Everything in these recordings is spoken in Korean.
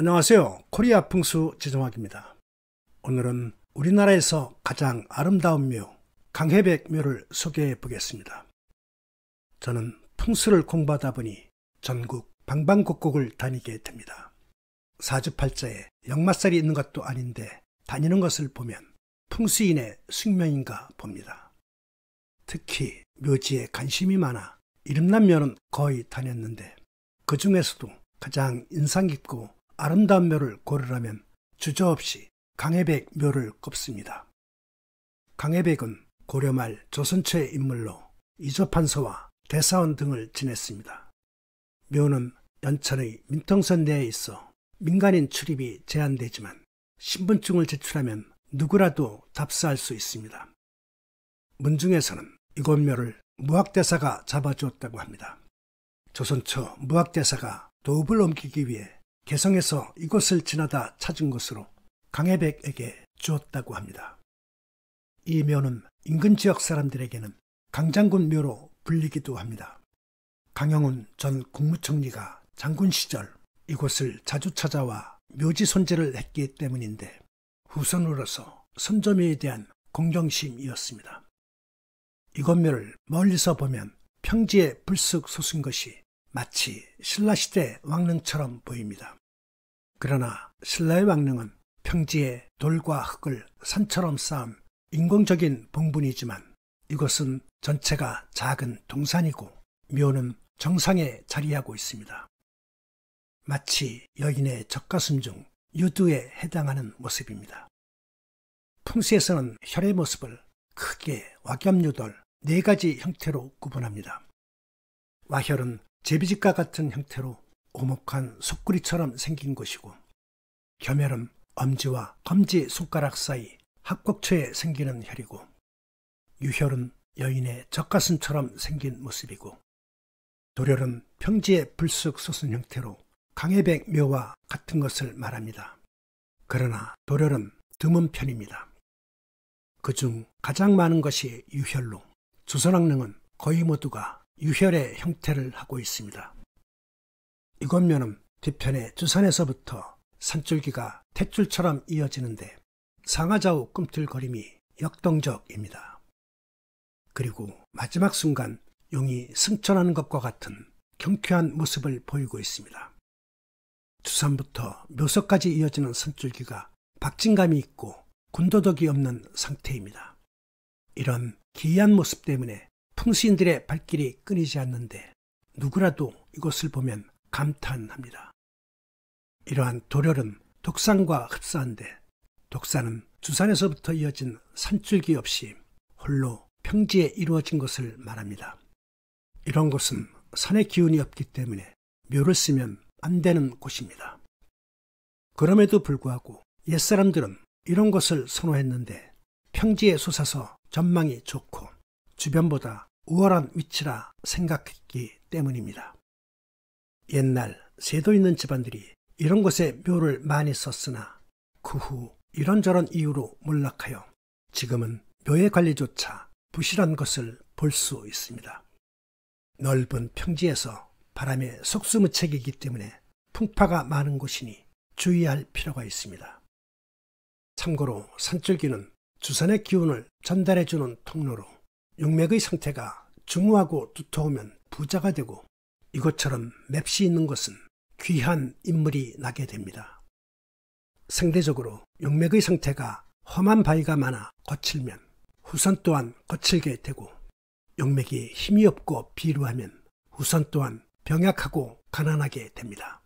안녕하세요. 코리아 풍수 지정학입니다. 오늘은 우리나라에서 가장 아름다운 묘, 강해백 묘를 소개해 보겠습니다. 저는 풍수를 공부하다 보니 전국 방방곡곡을 다니게 됩니다. 사주팔자에 역마살이 있는 것도 아닌데 다니는 것을 보면 풍수인의 숙명인가 봅니다. 특히 묘지에 관심이 많아 이름난 묘는 거의 다녔는데 그 중에서도 가장 인상 깊고 아름다운 묘를 고르라면 주저없이 강해백 묘를 꼽습니다. 강해백은 고려 말 조선 초의 인물로 이조판서와 대사원 등을 지냈습니다. 묘는 연천의 민통선 내에 있어 민간인 출입이 제한되지만 신분증을 제출하면 누구라도 답사할 수 있습니다. 문중에서는 이곳 묘를 무학대사가 잡아주었다고 합니다. 조선 초 무학대사가 도읍을 옮기기 위해 개성에서 이곳을 지나다 찾은 것으로 강해백에게 주었다고 합니다. 이 묘는 인근 지역 사람들에게는 강장군 묘로 불리기도 합니다. 강영훈 전 국무총리가 장군 시절 이곳을 자주 찾아와 묘지 손질을 했기 때문인데 후손으로서 선조묘에 대한 공경심이었습니다. 이곳 묘를 멀리서 보면 평지에 불쑥 솟은 것이 마치 신라시대 왕릉처럼 보입니다. 그러나 신라의 왕릉은 평지에 돌과 흙을 산처럼 쌓은 인공적인 봉분이지만 이곳은 전체가 작은 동산이고 묘는 정상에 자리하고 있습니다. 마치 여인의 젖가슴 중 유두에 해당하는 모습입니다. 풍수에서는 혈의 모습을 크게 와겸유돌 4가지 형태로 구분합니다. 와혈은 제비짓과 같은 형태로 오목한 속구리처럼 생긴 것이고, 겸혈은 엄지와 검지 손가락 사이 합곡처에 생기는 혈이고, 유혈은 여인의 젖가슴처럼 생긴 모습이고, 도렬은 평지에 불쑥 솟은 형태로 강해백 묘와 같은 것을 말합니다. 그러나 도렬은 드문 편입니다. 그중 가장 많은 것이 유혈로 조선왕릉은 거의 모두가 유혈의 형태를 하고 있습니다. 이곳 묘는 뒤편의 주산에서부터 산줄기가 탯줄처럼 이어지는데 상하좌우 꿈틀거림이 역동적입니다. 그리고 마지막 순간 용이 승천하는 것과 같은 경쾌한 모습을 보이고 있습니다. 주산부터 묘석까지 이어지는 산줄기가 박진감이 있고 군더더기 없는 상태입니다. 이런 기이한 모습 때문에 풍수인들의 발길이 끊이지 않는데 누구라도 이곳을 보면 감탄합니다. 이러한 도렬은 독산과 흡사한데 독산은 주산에서부터 이어진 산줄기 없이 홀로 평지에 이루어진 것을 말합니다. 이런 곳은 산의 기운이 없기 때문에 묘를 쓰면 안 되는 곳입니다. 그럼에도 불구하고 옛사람들은 이런 곳을 선호했는데 평지에 솟아서 전망이 좋고 주변보다 우월한 위치라 생각했기 때문입니다. 옛날 세도 있는 집안들이 이런 곳에 묘를 많이 썼으나 그 후 이런저런 이유로 몰락하여 지금은 묘의 관리조차 부실한 것을 볼 수 있습니다. 넓은 평지에서 바람의 속수무책이기 때문에 풍파가 많은 곳이니 주의할 필요가 있습니다. 참고로 산줄기는 주산의 기운을 전달해주는 통로로 용맥의 상태가 중후하고 두터우면 부자가 되고 이것처럼 맵시 있는 곳은 귀한 인물이 나게 됩니다. 상대적으로 용맥의 상태가 험한 바위가 많아 거칠면 후손 또한 거칠게 되고 용맥이 힘이 없고 비루하면 후손 또한 병약하고 가난하게 됩니다.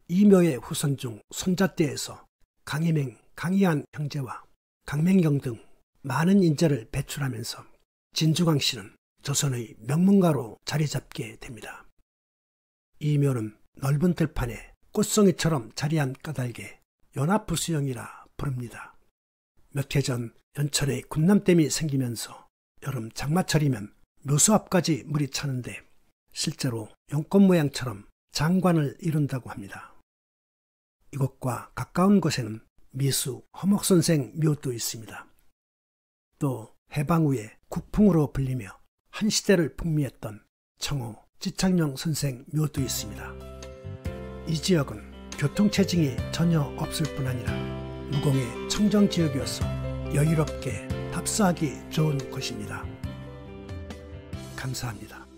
이 묘의 후손 중 손자대에서 강희맹, 강희한 형제와 강맹경 등 많은 인재를 배출하면서 진주광씨는 조선의 명문가로 자리 잡게 됩니다. 이 묘는 넓은 들판에 꽃송이처럼 자리한 까닭에 연합부수형이라 부릅니다. 몇 해 전 연천에 군남댐이 생기면서 여름 장마철이면 묘수 앞까지 물이 차는데 실제로 연꽃 모양처럼 장관을 이룬다고 합니다. 이곳과 가까운 곳에는 미수 허목선생 묘도 있습니다. 또 해방 후에 국풍으로 불리며 한 시대를 풍미했던 청호 지창용 선생 묘도 있습니다. 이 지역은 교통체증이 전혀 없을 뿐 아니라 무공해 청정지역이어서 여유롭게 탑승하기 좋은 곳입니다. 감사합니다.